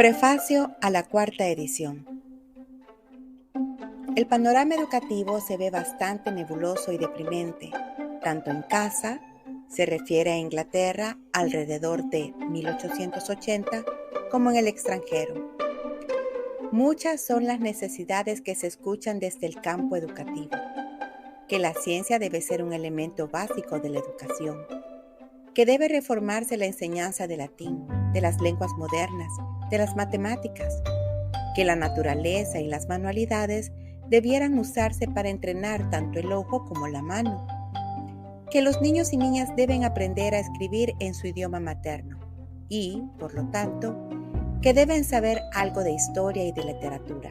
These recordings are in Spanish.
Prefacio a la cuarta edición. El panorama educativo se ve bastante nebuloso y deprimente, tanto en casa, se refiere a Inglaterra alrededor de 1880, como en el extranjero. Muchas son las necesidades que se escuchan desde el campo educativo, que la ciencia debe ser un elemento básico de la educación, que debe reformarse la enseñanza de latín, de las lenguas modernas, de las matemáticas, que la naturaleza y las manualidades debieran usarse para entrenar tanto el ojo como la mano, que los niños y niñas deben aprender a escribir en su idioma materno y, por lo tanto, que deben saber algo de historia y de literatura,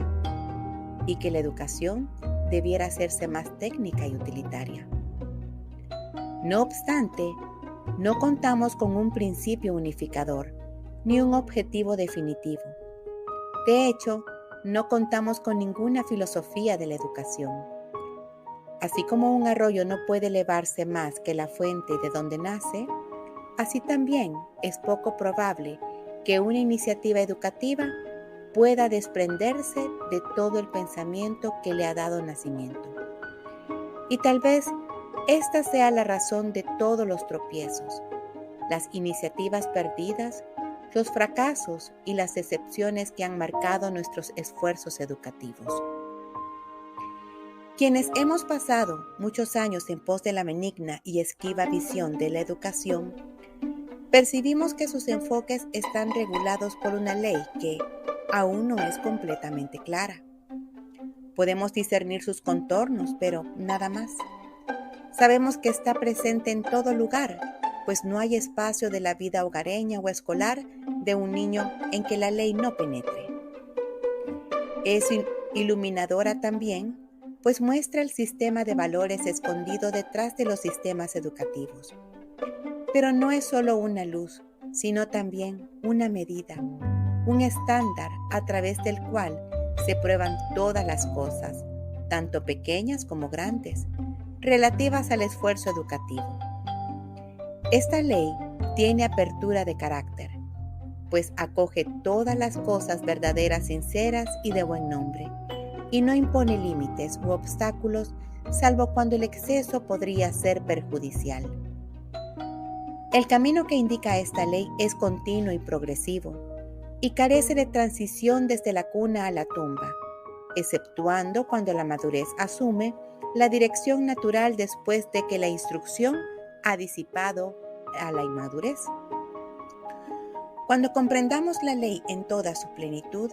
y que la educación debiera hacerse más técnica y utilitaria. No obstante, no contamos con un principio unificador, ni un objetivo definitivo. De hecho, no contamos con ninguna filosofía de la educación. Así como un arroyo no puede elevarse más que la fuente de donde nace, así también es poco probable que una iniciativa educativa pueda desprenderse de todo el pensamiento que le ha dado nacimiento. Y tal vez esta sea la razón de todos los tropiezos, las iniciativas perdidas, los fracasos y las decepciones que han marcado nuestros esfuerzos educativos. Quienes hemos pasado muchos años en pos de la benigna y esquiva visión de la educación, percibimos que sus enfoques están regulados por una ley que aún no es completamente clara. Podemos discernir sus contornos, pero nada más. Sabemos que está presente en todo lugar, pues no hay espacio de la vida hogareña o escolar de un niño en que la ley no penetre. Es iluminadora también, pues muestra el sistema de valores escondido detrás de los sistemas educativos. Pero no es solo una luz, sino también una medida, un estándar a través del cual se prueban todas las cosas, tanto pequeñas como grandes, relativas al esfuerzo educativo. Esta ley tiene apertura de carácter, pues acoge todas las cosas verdaderas, sinceras y de buen nombre, y no impone límites u obstáculos, salvo cuando el exceso podría ser perjudicial. El camino que indica esta ley es continuo y progresivo, y carece de transición desde la cuna a la tumba, exceptuando cuando la madurez asume la dirección natural después de que la instrucción ha disipado a la inmadurez. Cuando comprendamos la ley en toda su plenitud,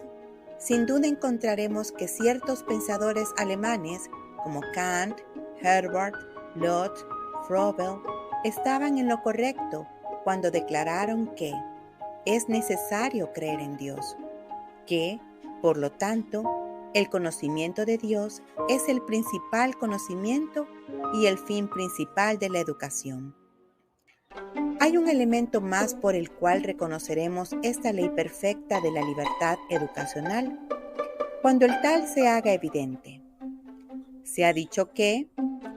sin duda encontraremos que ciertos pensadores alemanes como Kant, Herbart, Locke, Froebel estaban en lo correcto cuando declararon que es necesario creer en Dios, que, por lo tanto, el conocimiento de Dios es el principal conocimiento y el fin principal de la educación. Hay un elemento más por el cual reconoceremos esta ley perfecta de la libertad educacional, cuando el tal se haga evidente. Se ha dicho que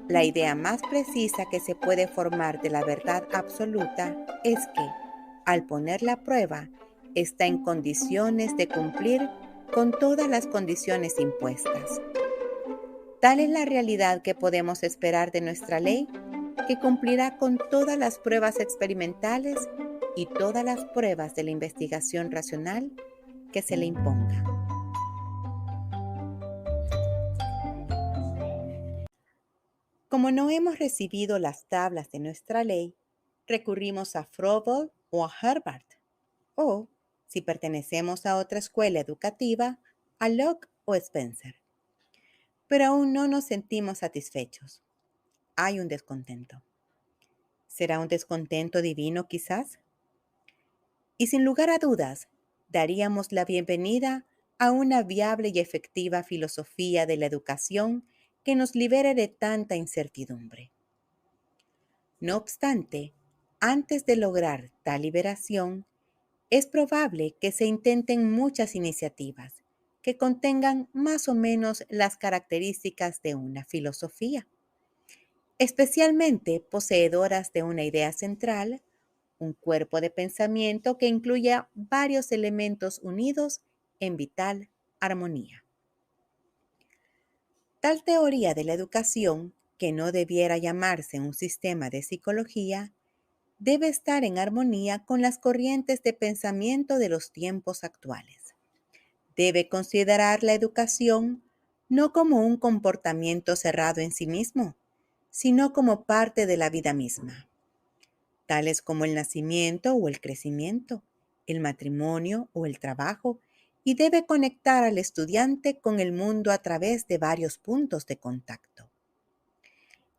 la idea más precisa que se puede formar de la verdad absoluta es que, al ponerla a prueba, está en condiciones de cumplir con todas las condiciones impuestas. Tal es la realidad que podemos esperar de nuestra ley, que cumplirá con todas las pruebas experimentales y todas las pruebas de la investigación racional que se le imponga. Como no hemos recibido las tablas de nuestra ley, recurrimos a Froebel o a Herbart, o, si pertenecemos a otra escuela educativa, a Locke o Spencer. Pero aún no nos sentimos satisfechos. Hay un descontento. ¿Será un descontento divino quizás? Y sin lugar a dudas, daríamos la bienvenida a una viable y efectiva filosofía de la educación que nos libere de tanta incertidumbre. No obstante, antes de lograr tal liberación, es probable que se intenten muchas iniciativas que contengan más o menos las características de una filosofía, especialmente poseedoras de una idea central, un cuerpo de pensamiento que incluya varios elementos unidos en vital armonía. Tal teoría de la educación, que no debiera llamarse un sistema de psicología, debe estar en armonía con las corrientes de pensamiento de los tiempos actuales. Debe considerar la educación no como un comportamiento cerrado en sí mismo, sino como parte de la vida misma, tales como el nacimiento o el crecimiento, el matrimonio o el trabajo, y debe conectar al estudiante con el mundo a través de varios puntos de contacto.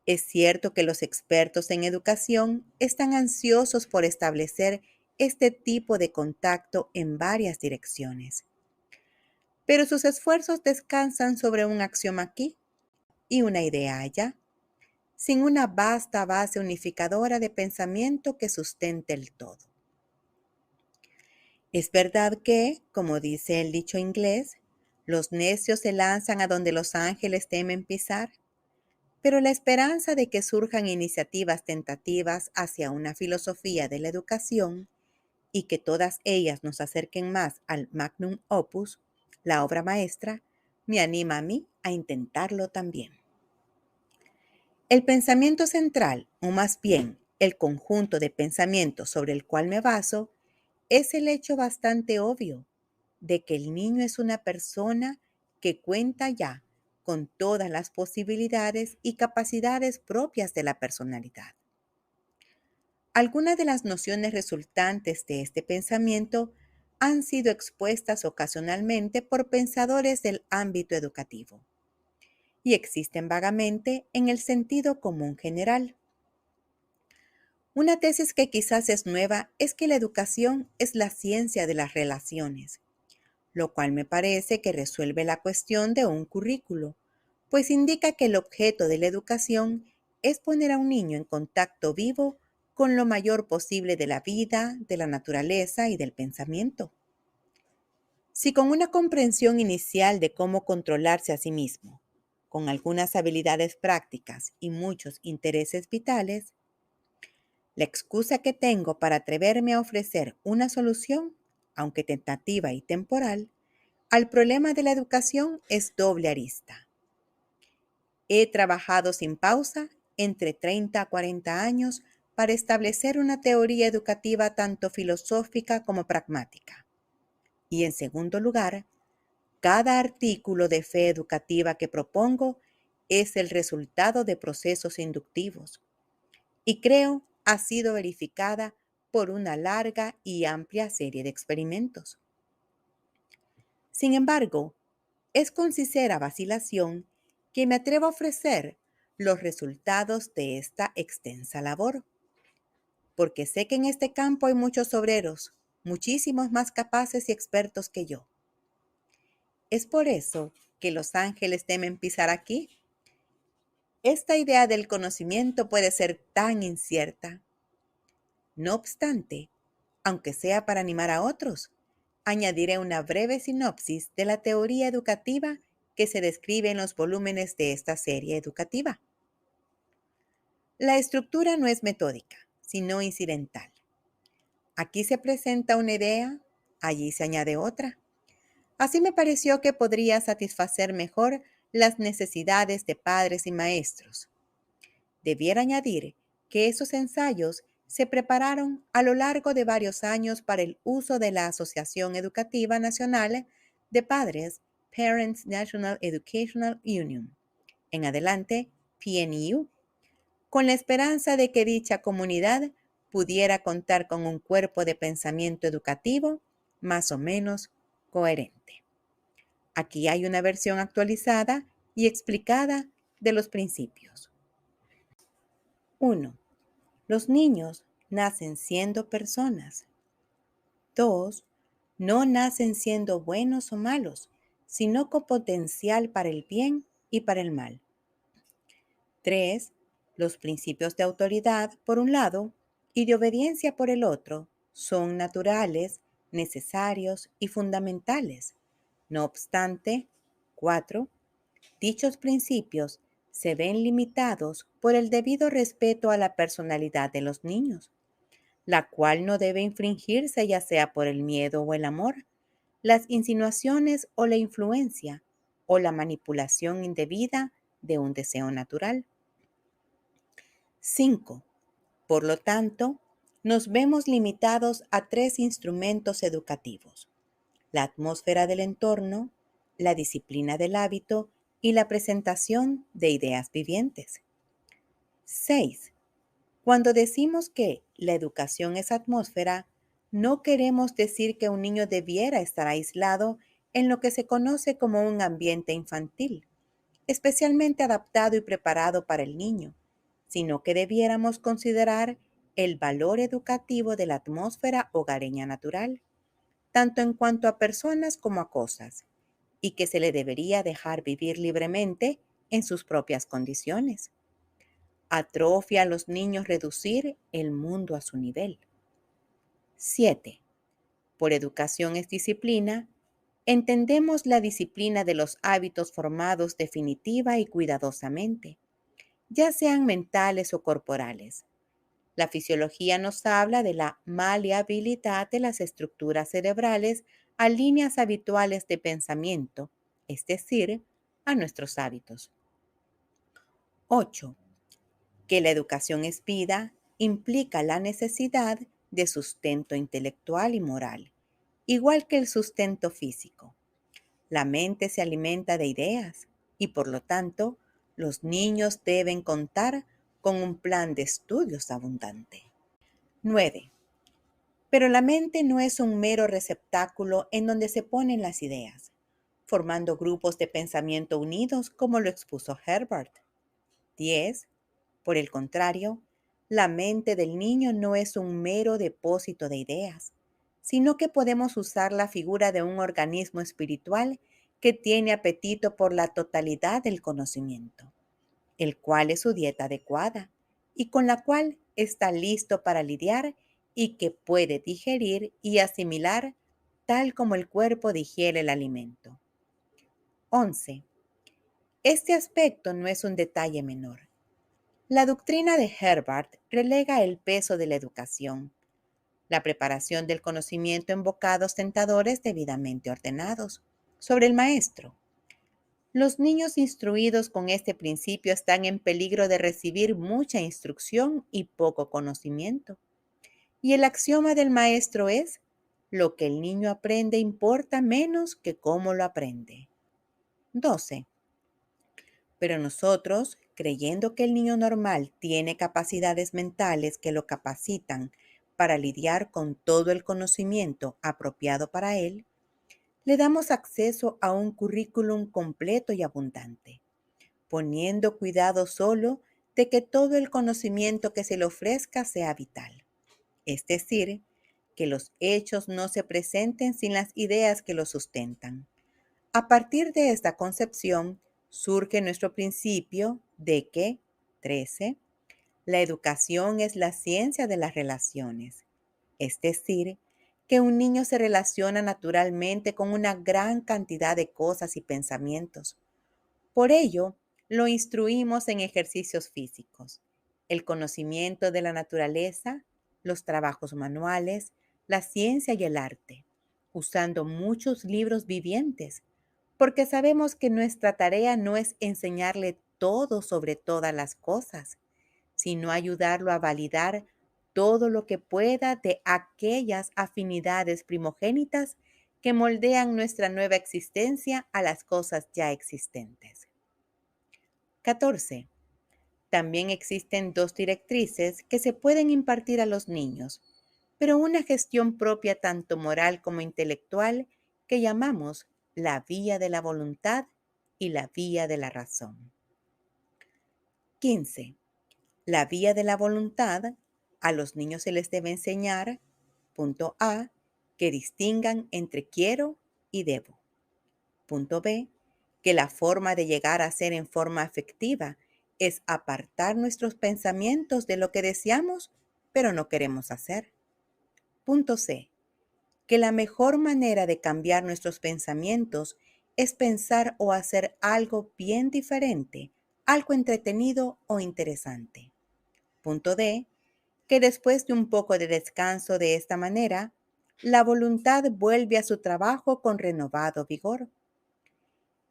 Es cierto que los expertos en educación están ansiosos por establecer este tipo de contacto en varias direcciones, pero sus esfuerzos descansan sobre un axioma aquí y una idea allá, sin una vasta base unificadora de pensamiento que sustente el todo. Es verdad que, como dice el dicho inglés, los necios se lanzan a donde los ángeles temen pisar, pero la esperanza de que surjan iniciativas tentativas hacia una filosofía de la educación y que todas ellas nos acerquen más al magnum opus, la obra maestra, me anima a mí a intentarlo también. El pensamiento central, o más bien el conjunto de pensamientos sobre el cual me baso, es el hecho bastante obvio de que el niño es una persona que cuenta ya con todas las posibilidades y capacidades propias de la personalidad. Algunas de las nociones resultantes de este pensamiento han sido expuestas ocasionalmente por pensadores del ámbito educativo y existen vagamente en el sentido común general. Una tesis que quizás es nueva es que la educación es la ciencia de las relaciones, lo cual me parece que resuelve la cuestión de un currículo, pues indica que el objeto de la educación es poner a un niño en contacto vivo con lo mayor posible de la vida, de la naturaleza y del pensamiento. Si con una comprensión inicial de cómo controlarse a sí mismo, con algunas habilidades prácticas y muchos intereses vitales, la excusa que tengo para atreverme a ofrecer una solución, aunque tentativa y temporal, al problema de la educación es doble arista. He trabajado sin pausa entre 30 a 40 años para establecer una teoría educativa tanto filosófica como pragmática. Y en segundo lugar, cada artículo de fe educativa que propongo es el resultado de procesos inductivos y creo ha sido verificada por una larga y amplia serie de experimentos. Sin embargo, es con sincera vacilación que me atrevo a ofrecer los resultados de esta extensa labor, porque sé que en este campo hay muchos obreros, muchísimos más capaces y expertos que yo. Es por eso que los ángeles temen pisar aquí. Esta idea del conocimiento puede ser tan incierta. No obstante, aunque sea para animar a otros, añadiré una breve sinopsis de la teoría educativa que se describe en los volúmenes de esta serie educativa. La estructura no es metódica, sino incidental. Aquí se presenta una idea, allí se añade otra. Así me pareció que podría satisfacer mejor las necesidades de padres y maestros. Debiera añadir que esos ensayos se prepararon a lo largo de varios años para el uso de la Asociación Educativa Nacional de Padres, Parents National Educational Union, en adelante PNU, con la esperanza de que dicha comunidad pudiera contar con un cuerpo de pensamiento educativo más o menos coherente. Aquí hay una versión actualizada y explicada de los principios. 1. Los niños nacen siendo personas. 2. No nacen siendo buenos o malos, sino con potencial para el bien y para el mal. 3. Los principios de autoridad, por un lado, y de obediencia por el otro, son naturales, necesarios y fundamentales. No obstante, 4. Dichos principios se ven limitados por el debido respeto a la personalidad de los niños, la cual no debe infringirse ya sea por el miedo o el amor, las insinuaciones o la influencia, o la manipulación indebida de un deseo natural. 5. Por lo tanto, nos vemos limitados a 3 instrumentos educativos: la atmósfera del entorno, la disciplina del hábito y la presentación de ideas vivientes. 6. Cuando decimos que la educación es atmósfera, no queremos decir que un niño debiera estar aislado en lo que se conoce como un ambiente infantil, especialmente adaptado y preparado para el niño, sino que debiéramos considerar el valor educativo de la atmósfera hogareña natural, tanto en cuanto a personas como a cosas, y que se le debería dejar vivir libremente en sus propias condiciones. Atrofia a los niños reducir el mundo a su nivel. 7. Por educación es disciplina, entendemos la disciplina de los hábitos formados definitiva y cuidadosamente, ya sean mentales o corporales. La fisiología nos habla de la maleabilidad de las estructuras cerebrales a líneas habituales de pensamiento, es decir, a nuestros hábitos. 8. Que la educación es vida implica la necesidad de sustento intelectual y moral, igual que el sustento físico. La mente se alimenta de ideas y por lo tanto los niños deben contar con un plan de estudios abundante. 9. Pero la mente no es un mero receptáculo en donde se ponen las ideas, formando grupos de pensamiento unidos como lo expuso Herbert. 10. Por el contrario, la mente del niño no es un mero depósito de ideas, sino que podemos usar la figura de un organismo espiritual que tiene apetito por la totalidad del conocimiento, el cual es su dieta adecuada y con la cual está listo para lidiar y que puede digerir y asimilar tal como el cuerpo digiere el alimento. 11. Este aspecto no es un detalle menor. La doctrina de Herbert relega el peso de la educación, la preparación del conocimiento en bocados tentadores debidamente ordenados, sobre el maestro. Los niños instruidos con este principio están en peligro de recibir mucha instrucción y poco conocimiento. Y el axioma del maestro es: lo que el niño aprende importa menos que cómo lo aprende. 12. Pero nosotros, creyendo que el niño normal tiene capacidades mentales que lo capacitan para lidiar con todo el conocimiento apropiado para él, le damos acceso a un currículum completo y abundante, poniendo cuidado solo de que todo el conocimiento que se le ofrezca sea vital, es decir, que los hechos no se presenten sin las ideas que los sustentan. A partir de esta concepción surge nuestro principio de que, 13, la educación es la ciencia de las relaciones, es decir, que un niño se relaciona naturalmente con una gran cantidad de cosas y pensamientos. Por ello, lo instruimos en ejercicios físicos, el conocimiento de la naturaleza, los trabajos manuales, la ciencia y el arte, usando muchos libros vivientes, porque sabemos que nuestra tarea no es enseñarle todo sobre todas las cosas, sino ayudarlo a validar todo lo que pueda de aquellas afinidades primogénitas que moldean nuestra nueva existencia a las cosas ya existentes. 14. También existen 2 directrices que se pueden impartir a los niños, pero una gestión propia tanto moral como intelectual que llamamos la vía de la voluntad y la vía de la razón. 15. La vía de la voluntad, a los niños se les debe enseñar, punto A, que distingan entre quiero y debo. Punto B, que la forma de llegar a ser en forma afectiva es apartar nuestros pensamientos de lo que deseamos, pero no queremos hacer. Punto C, que la mejor manera de cambiar nuestros pensamientos es pensar o hacer algo bien diferente, algo entretenido o interesante. Punto D, que después de un poco de descanso de esta manera, la voluntad vuelve a su trabajo con renovado vigor.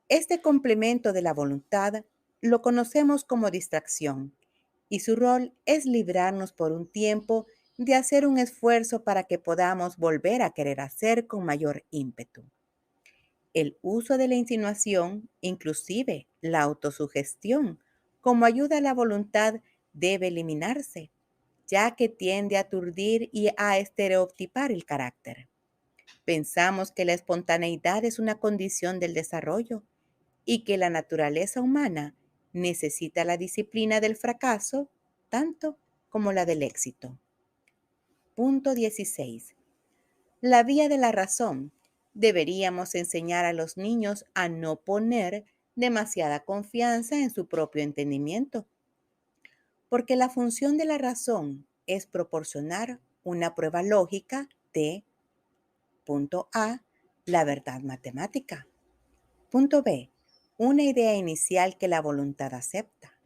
Este complemento de la voluntad lo conocemos como distracción, y su rol es librarnos por un tiempo de hacer un esfuerzo para que podamos volver a querer hacer con mayor ímpetu. El uso de la insinuación, inclusive la autosugestión, como ayuda a la voluntad, debe eliminarse, ya que tiende a aturdir y a estereotipar el carácter. Pensamos que la espontaneidad es una condición del desarrollo y que la naturaleza humana necesita la disciplina del fracaso tanto como la del éxito. Punto 16. La vía de la razón. Deberíamos enseñar a los niños a no poner demasiada confianza en su propio entendimiento, porque la función de la razón es proporcionar una prueba lógica de, punto A, la verdad matemática. Punto B, una idea inicial que la voluntad acepta.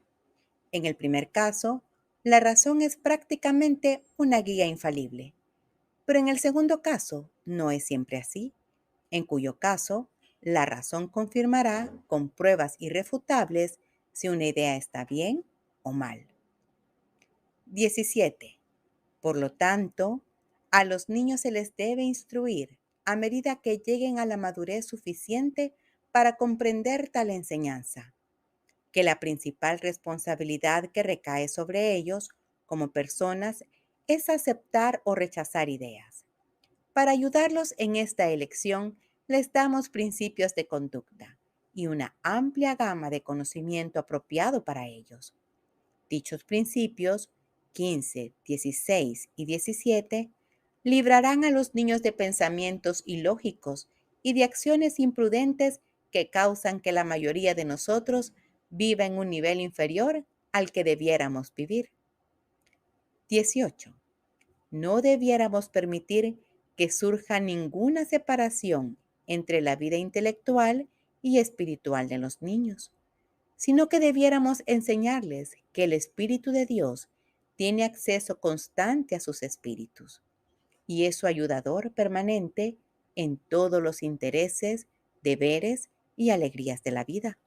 En el primer caso, la razón es prácticamente una guía infalible, pero en el segundo caso no es siempre así, en cuyo caso la razón confirmará con pruebas irrefutables si una idea está bien o mal. 17. Por lo tanto, a los niños se les debe instruir a medida que lleguen a la madurez suficiente para comprender tal enseñanza, que la principal responsabilidad que recae sobre ellos como personas es aceptar o rechazar ideas. Para ayudarlos en esta elección, les damos principios de conducta y una amplia gama de conocimiento apropiado para ellos. Dichos principios, 15, 16 y 17, librarán a los niños de pensamientos ilógicos y de acciones imprudentes que causan que la mayoría de nosotros viva en un nivel inferior al que debiéramos vivir. 18. No debiéramos permitir que surja ninguna separación entre la vida intelectual y espiritual de los niños, sino que debiéramos enseñarles que el Espíritu de Dios tiene acceso constante a sus espíritus y es su ayudador permanente en todos los intereses, deberes y alegrías de la vida.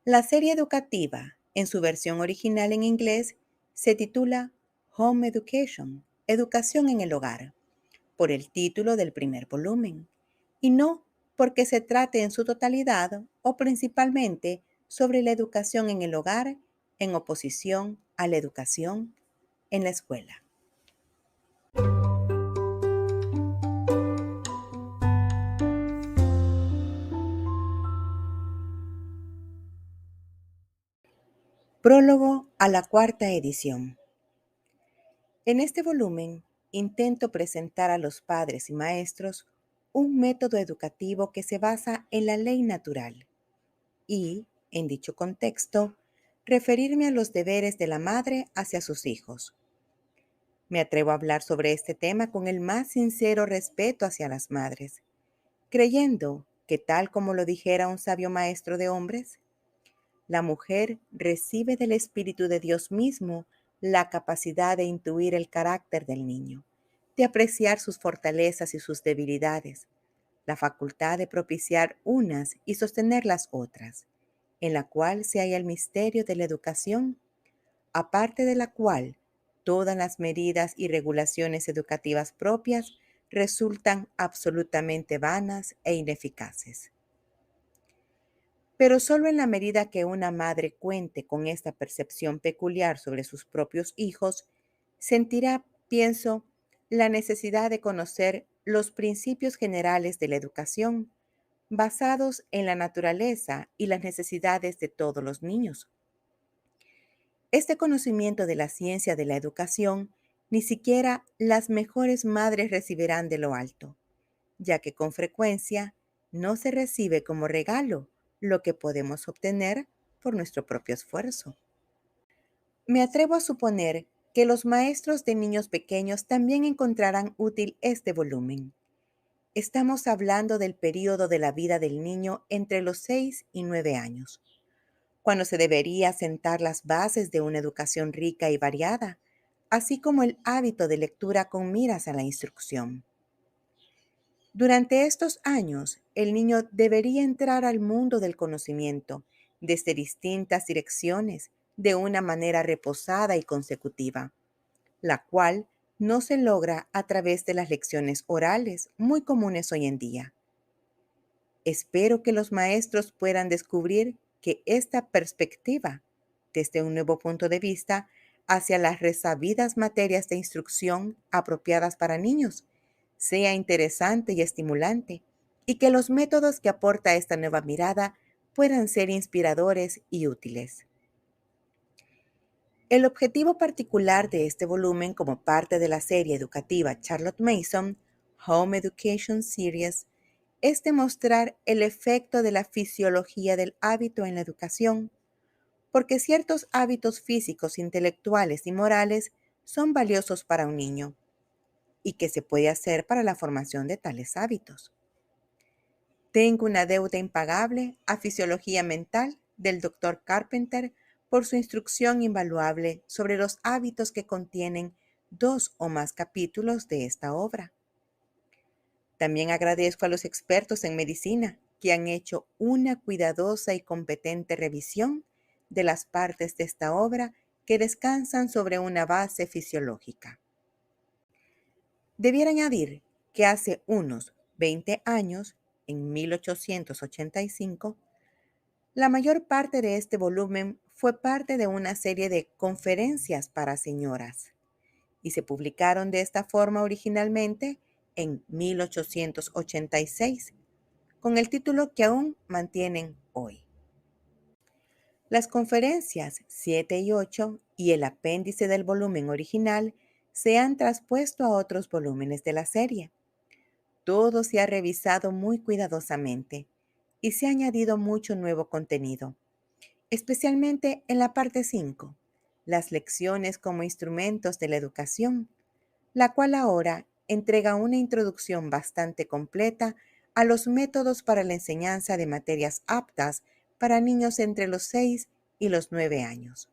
La serie educativa, en su versión original en inglés, se titula Home Education, Educación en el Hogar, por el título del primer volumen, y no porque se trate en su totalidad o principalmente sobre la educación en el hogar en oposición a la educación en la escuela. Prólogo a la cuarta edición. En este volumen intento presentar a los padres y maestros un método educativo que se basa en la ley natural y, en dicho contexto, referirme a los deberes de la madre hacia sus hijos. Me atrevo a hablar sobre este tema con el más sincero respeto hacia las madres, creyendo que tal como lo dijera un sabio maestro de hombres, la mujer recibe del Espíritu de Dios mismo la capacidad de intuir el carácter del niño, de apreciar sus fortalezas y sus debilidades, la facultad de propiciar unas y sostener las otras, en la cual se halla el misterio de la educación, aparte de la cual todas las medidas y regulaciones educativas propias resultan absolutamente vanas e ineficaces. Pero solo en la medida que una madre cuente con esta percepción peculiar sobre sus propios hijos, sentirá, pienso, la necesidad de conocer los principios generales de la educación, basados en la naturaleza y las necesidades de todos los niños. Este conocimiento de la ciencia de la educación, ni siquiera las mejores madres recibirán de lo alto, ya que con frecuencia no se recibe como regalo lo que podemos obtener por nuestro propio esfuerzo. Me atrevo a suponer que los maestros de niños pequeños también encontrarán útil este volumen. Estamos hablando del período de la vida del niño entre los 6 y 9 años, cuando se debería sentar las bases de una educación rica y variada, así como el hábito de lectura con miras a la instrucción. Durante estos años, el niño debería entrar al mundo del conocimiento desde distintas direcciones de una manera reposada y consecutiva, la cual no se logra a través de las lecciones orales muy comunes hoy en día. Espero que los maestros puedan descubrir que esta perspectiva, desde un nuevo punto de vista, hacia las resabidas materias de instrucción apropiadas para niños, sea interesante y estimulante, y que los métodos que aporta esta nueva mirada puedan ser inspiradores y útiles. El objetivo particular de este volumen como parte de la serie educativa Charlotte Mason, Home Education Series, es demostrar el efecto de la fisiología del hábito en la educación, porque ciertos hábitos físicos, intelectuales y morales son valiosos para un niño y que se puede hacer para la formación de tales hábitos. Tengo una deuda impagable a Fisiología Mental del Dr. Carpenter por su instrucción invaluable sobre los hábitos que contienen 2 o más capítulos de esta obra. También agradezco a los expertos en medicina que han hecho una cuidadosa y competente revisión de las partes de esta obra que descansan sobre una base fisiológica. Debiera añadir que hace unos 20 años, en 1885, la mayor parte de este volumen fue parte de una serie de conferencias para señoras y se publicaron de esta forma originalmente en 1886, con el título que aún mantienen hoy. Las conferencias 7 y 8 y el apéndice del volumen original se han traspuesto a otros volúmenes de la serie. Todo se ha revisado muy cuidadosamente y se ha añadido mucho nuevo contenido, especialmente en la parte 5, las lecciones como instrumentos de la educación, la cual ahora entrega una introducción bastante completa a los métodos para la enseñanza de materias aptas para niños entre los 6 y los 9 años.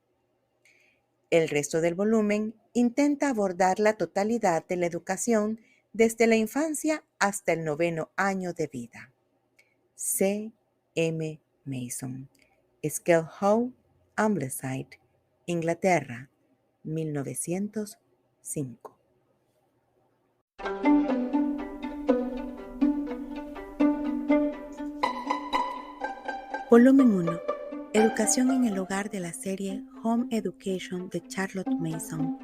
El resto del volumen intenta abordar la totalidad de la educación desde la infancia hasta el 9º año de vida. C. M. Mason, Skelhow, Ambleside, Inglaterra, 1905. Volumen 1. Educación en el hogar de la serie Home Education de Charlotte Mason.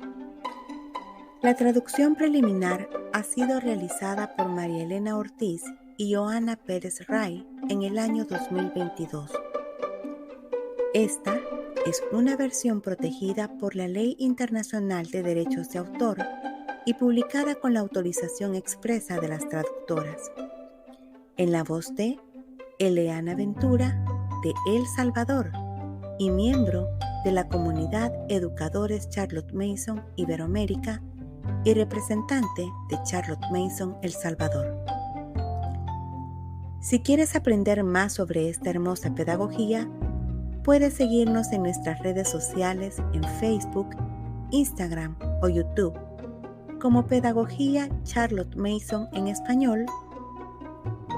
La traducción preliminar ha sido realizada por María Elena Ortiz y Joana Pérez Ray en el año 2022. Esta es una versión protegida por la Ley Internacional de Derechos de Autor y publicada con la autorización expresa de las traductoras. En la voz de Eleana Ventura, de El Salvador, y miembro de la comunidad Educadores Charlotte Mason Iberoamérica y representante de Charlotte Mason El Salvador. Si quieres aprender más sobre esta hermosa pedagogía, puedes seguirnos en nuestras redes sociales en Facebook, Instagram o YouTube como Pedagogía Charlotte Mason en español,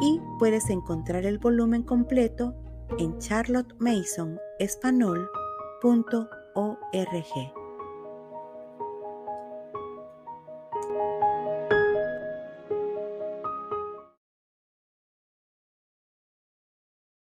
y puedes encontrar el volumen completo en charlottemasonespanol.org.